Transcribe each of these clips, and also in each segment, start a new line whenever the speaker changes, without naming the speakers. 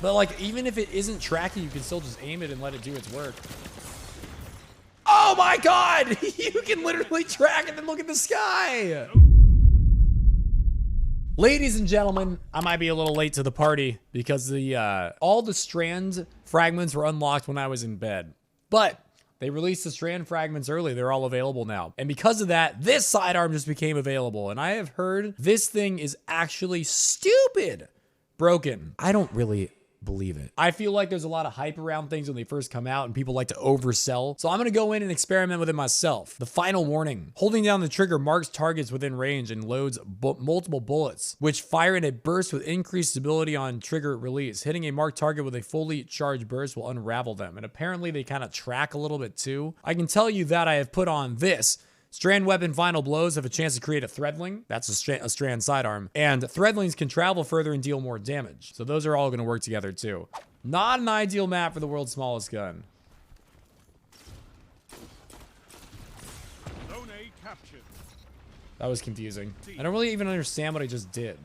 But like, even if it isn't tracking, you can still just aim it and let it do its work. Oh my God! You can literally track and then look at the sky. Ladies and gentlemen, I might be a little late to the party because all the strand fragments were unlocked when I was in bed. But they released the strand fragments early. They're all available now. And because of that, this sidearm just became available. And I have heard this thing is actually stupid broken. I don't really believe it. I feel like there's a lot of hype around things when they first come out and people like to oversell. So I'm gonna go in and experiment with it myself. The final warning: holding down the trigger marks targets within range and loads multiple bullets, which fire in a burst with increased stability on trigger release. Hitting a marked target with a fully charged burst will unravel them. And apparently they kind of track a little bit too. I can tell you that I have put on this. Strand weapon final blows have a chance to create a threadling. That's a strand sidearm. And threadlings can travel further and deal more damage. So those are all gonna work together too. Not an ideal map for the world's smallest gun.
Zone A captured.
That was confusing. I don't really even understand what I just did.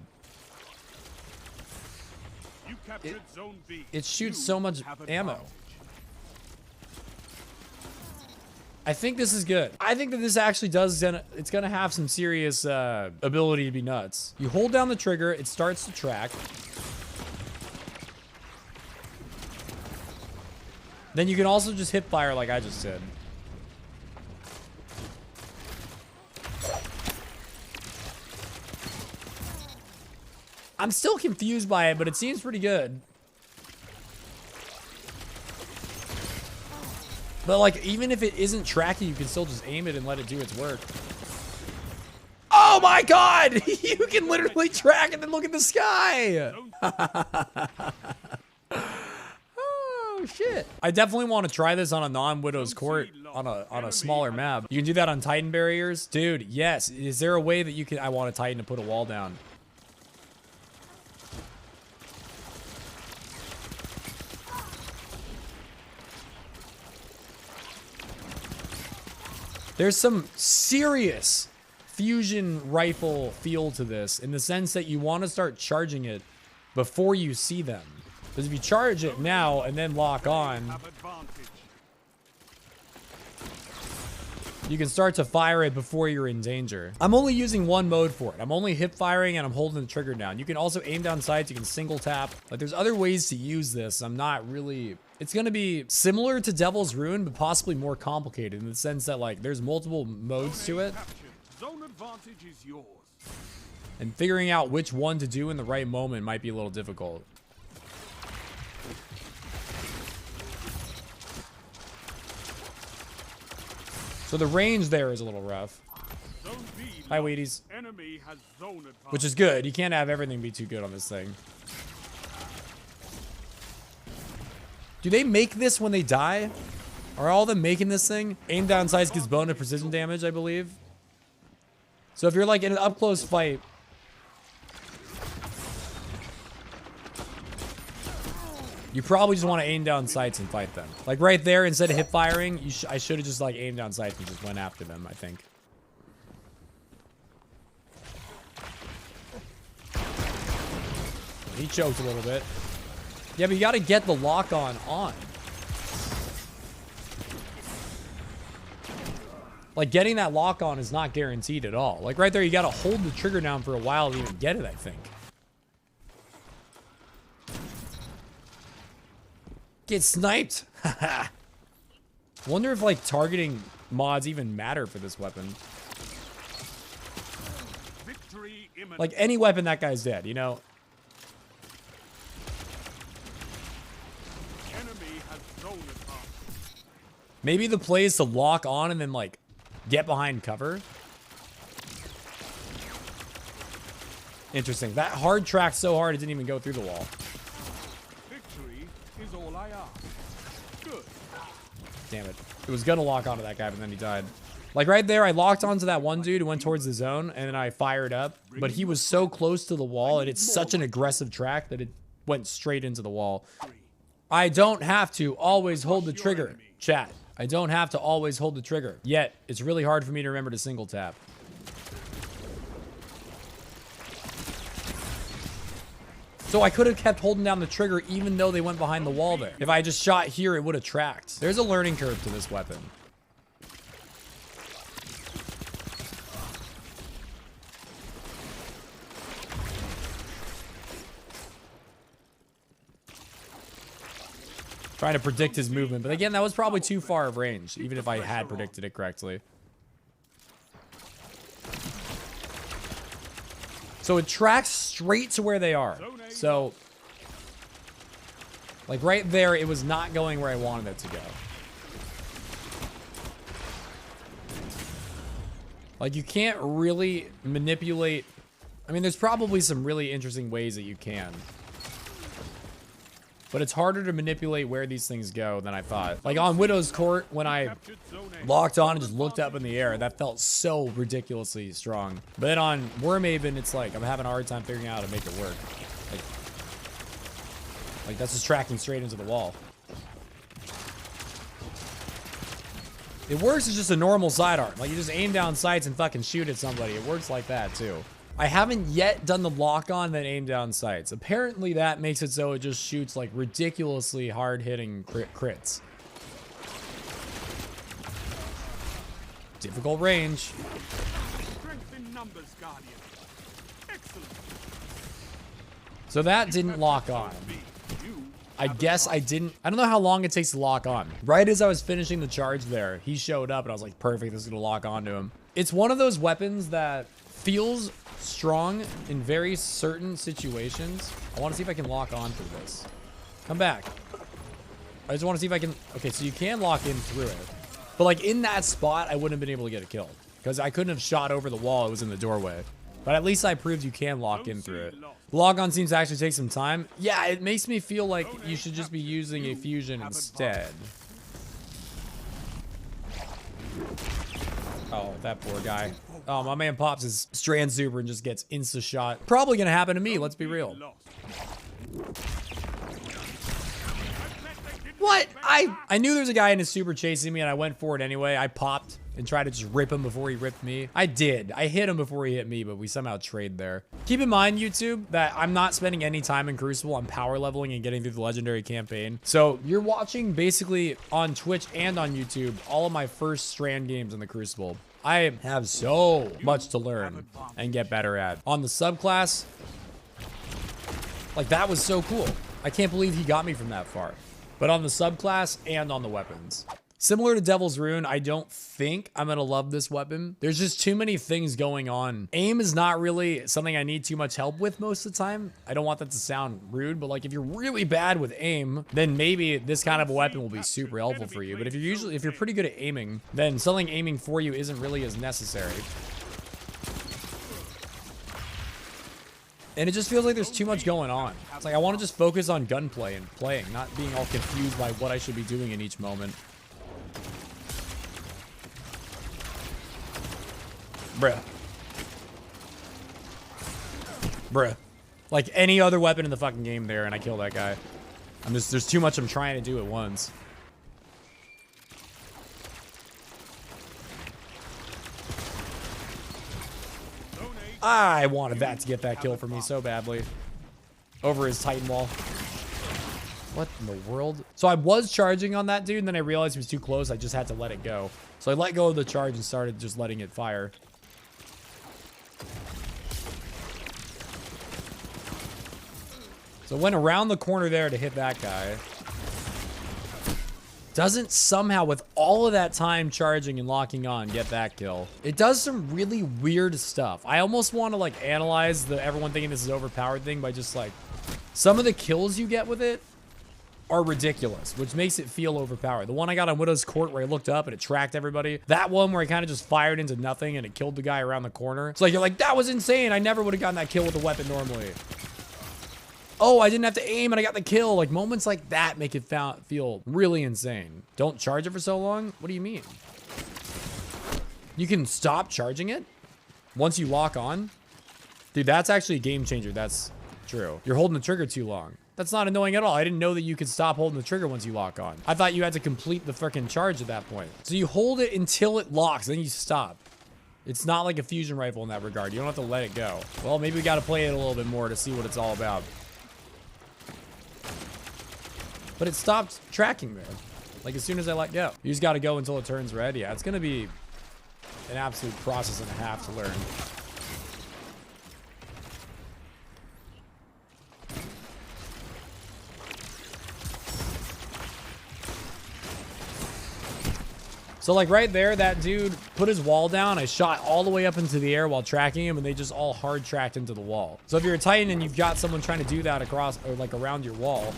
You captured Zone B.
It shoots so much ammo. I think this is good. I think that this actually it's gonna have some serious ability to be nuts. You hold down the trigger, it starts to track. Then you can also just hip fire like I just did. I'm still confused by it, but it seems pretty good. But like, even if it isn't tracking, you can still just aim it and let it do its work. Oh my God! You can literally track and then look at the sky! Oh shit. I definitely want to try this on a non-Widow's Court on a smaller map. You can do that on Titan barriers? Dude, yes. Is there a way that you can... I want a Titan to put a wall down. There's some serious fusion rifle feel to this in the sense that you want to start charging it before you see them. Because if you charge it now and then lock on, you can start to fire it before you're in danger. I'm only using one mode for it. I'm only hip firing and I'm holding the trigger down. You can also aim down sights. You can single tap. Like, there's other ways to use this. I'm not really... It's going to be similar to Devil's Ruin, but possibly more complicated in the sense that, like, there's multiple modes to it.
Zone advantage is yours.
And figuring out which one to do in the right moment might be a little difficult. So the range there is a little rough. Hi, Wheaties.
Enemy has zone advantage.
Which is good. You can't have everything be too good on this thing. Do they make this when they die? Are all of them making this thing? Aim down sights gives bonus precision damage, I believe. So if you're like in an up close fight, you probably just want to aim down sights and fight them. Like right there, instead of hip firing, I should have just like aimed down sights and just went after them, I think. He choked a little bit. Yeah, but you got to get the lock on. Like, getting that lock on is not guaranteed at all. Like, right there, you got to hold the trigger down for a while to even get it, I think. Get sniped. Wonder if, like, targeting mods even matter for this weapon. Like, any weapon, that guy's dead, you know? Maybe the play is to lock on and then, like, get behind cover. Interesting. That hard tracked so hard it didn't even go through the wall.
Victory is all I ask. Good.
Damn it. It was gonna lock onto that guy, but then he died. Like right there, I locked onto that one dude who went towards the zone, and then I fired up. But he was so close to the wall, and it's such an aggressive track that it went straight into the wall. I don't have to always hold the trigger, chat. I don't have to always hold the trigger. Yet, it's really hard for me to remember to single tap. So I could have kept holding down the trigger even though they went behind the wall there. If I just shot here, it would have tracked. There's a learning curve to this weapon. Trying to predict his movement. But again, that was probably too far of range, even if I had predicted it correctly. So it tracks straight to where they are. So, like right there, it was not going where I wanted it to go. Like you can't really manipulate. I mean, there's probably some really interesting ways that you can. But it's harder to manipulate where these things go than I thought. Like on Widow's Court, when I locked on and just looked up in the air, that felt so ridiculously strong. But then on Wormhaven, it's like I'm having a hard time figuring out how to make it work. Like that's just tracking straight into the wall. It works as just a normal sidearm. Like you just aim down sights and fucking shoot at somebody. It works like that too. I haven't yet done the lock on then aim down sights. Apparently that makes it so it just shoots like ridiculously hard hitting crits. Difficult range.
Strength in numbers, Guardian. Excellent.
So that didn't lock on. I guess I didn't. I don't know how long it takes to lock on. Right as I was finishing the charge there, he showed up and I was like, perfect, this is gonna lock onto him. It's one of those weapons that feels strong in very certain situations. I want to see if I can lock on through this. Come back. I just want to see if I can. Okay, so you can lock in through it. But like in that spot, I wouldn't have been able to get a kill because I couldn't have shot over the wall. It was in the doorway. But at least I proved you can lock in through it. Log on seems to actually take some time. Yeah, it makes me feel like you should just be using a fusion instead. Oh, that poor guy. Oh, my man pops his Strand Super and just gets insta-shot. Probably gonna happen to me, let's be real. What? I knew there was a guy in his super chasing me and I went for it anyway. I popped and tried to just rip him before he ripped me. I did. I hit him before he hit me, but we somehow trade there. Keep in mind, YouTube, that I'm not spending any time in Crucible. I'm power leveling and getting through the legendary campaign. So you're watching basically on Twitch and on YouTube all of my first Strand games in the Crucible. I have so much to learn and get better at. On the subclass, like that was so cool. I can't believe he got me from that far. But on the subclass and on the weapons. Similar to Devil's Rune, I don't think I'm gonna love this weapon. There's just too many things going on. Aim is not really something I need too much help with most of the time. I don't want that to sound rude, but like if you're really bad with aim, then maybe this kind of a weapon will be super helpful for you. But if you're pretty good at aiming, then something aiming for you isn't really as necessary. And it just feels like there's too much going on. It's like I want to just focus on gunplay and playing, not being all confused by what I should be doing in each moment. Bruh. Bruh. Like any other weapon in the fucking game there, and I kill that guy. There's too much I'm trying to do at once. I wanted that to get that kill for me so badly. Over his Titan wall. What in the world? So I was charging on that dude, and then I realized he was too close. I just had to let it go. So I let go of the charge and started just letting it fire. So I went around the corner there to hit that guy. Doesn't somehow, with all of that time charging and locking on, get that kill. It does some really weird stuff. I almost want to like analyze the everyone thinking this is overpowered thing by just like, some of the kills you get with it are ridiculous, which makes it feel overpowered. The one I got on Widow's Court where I looked up and it tracked everybody. That one where I kind of just fired into nothing and it killed the guy around the corner. It's like, you're like, that was insane. I never would have gotten that kill with the weapon normally. Oh, I didn't have to aim and I got the kill. Like moments like that make it feel really insane. Don't charge it for so long? What do you mean? You can stop charging it once you lock on? Dude, that's actually a game changer. That's true. You're holding the trigger too long. That's not annoying at all. I didn't know that you could stop holding the trigger once you lock on. I thought you had to complete the freaking charge at that point. So you hold it until it locks, then you stop. It's not like a fusion rifle in that regard. You don't have to let it go. Well, maybe we got to play it a little bit more to see what it's all about. but it stopped tracking there. Like as soon as I let go. You just got to go until it turns red. Yeah, it's going to be an absolute process and a half to learn. So like right there, that dude put his wall down. I shot all the way up into the air while tracking him, and they just all hard tracked into the wall. So if you're a Titan and you've got someone trying to do that across or like around your wall,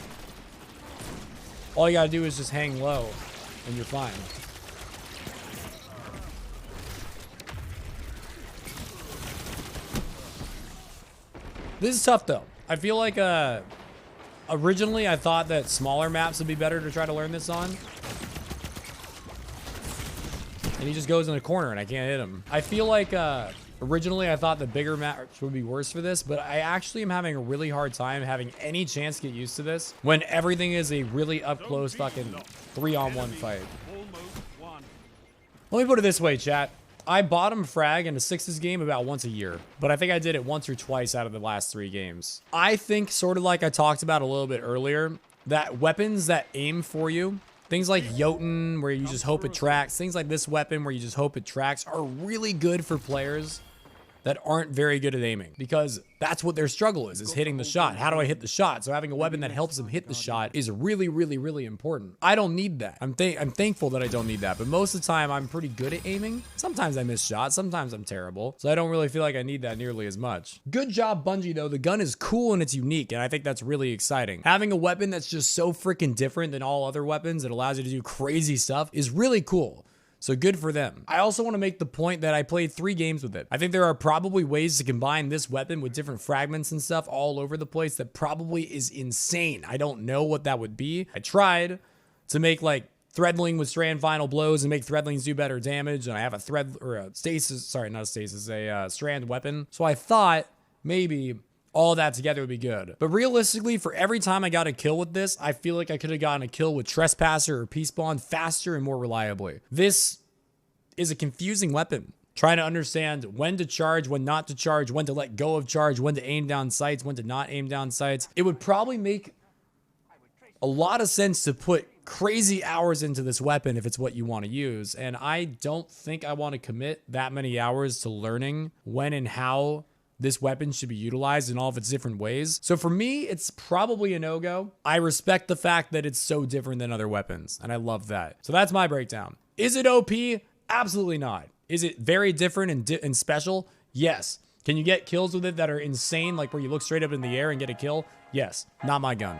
all you gotta do is just hang low and you're fine. This is tough though. I feel like originally I thought that smaller maps would be better to try to learn this on. And he just goes in a corner and I can't hit him. I feel like originally I thought the bigger maps would be worse for this, but I actually am having a really hard time having any chance to get used to this when everything is a really up close fucking 3-on-1 fight. Let me put it this way, chat. I bottom frag in a sixes game about once a year, but I think I did it once or twice out of the last 3 games. I think sort of like I talked about a little bit earlier, that weapons that aim for you, things like Jotun, where you just hope it tracks, things like this weapon where you just hope it tracks, are really good for players that aren't very good at aiming, because that's what their struggle is hitting the shot. How do I hit the shot? So having a weapon that helps them hit the shot is really, really, really important. I don't need that. I'm thankful that I don't need that, but most of the time I'm pretty good at aiming. Sometimes I miss shots, sometimes I'm terrible, so I don't really feel like I need that nearly as much. Good job, Bungie, though. The gun is cool and it's unique, and I think that's really exciting. Having a weapon that's just so freaking different than all other weapons that allows you to do crazy stuff is really cool. So good for them. I also want to make the point that I played 3 games with it. I think there are probably ways to combine this weapon with different fragments and stuff all over the place that probably is insane. I don't know what that would be. I tried to make like Threadling with strand final blows and make Threadlings do better damage, and I have a thread or a stasis, sorry, not a stasis, a strand weapon. So I thought maybe all that together would be good. But realistically, for every time I got a kill with this, I feel like I could have gotten a kill with Trespasser or Peace Bond faster and more reliably. This is a confusing weapon. Trying to understand when to charge, when not to charge, when to let go of charge, when to aim down sights, when to not aim down sights. It would probably make a lot of sense to put crazy hours into this weapon if it's what you want to use. And I don't think I want to commit that many hours to learning when and how this weapon should be utilized in all of its different ways. So for me, it's probably a no-go. I respect the fact that it's so different than other weapons, and I love that. So that's my breakdown. Is it OP? Absolutely not. Is it very different and special? Yes. Can you get kills with it that are insane, like where you look straight up in the air and get a kill? Yes. Not my gun.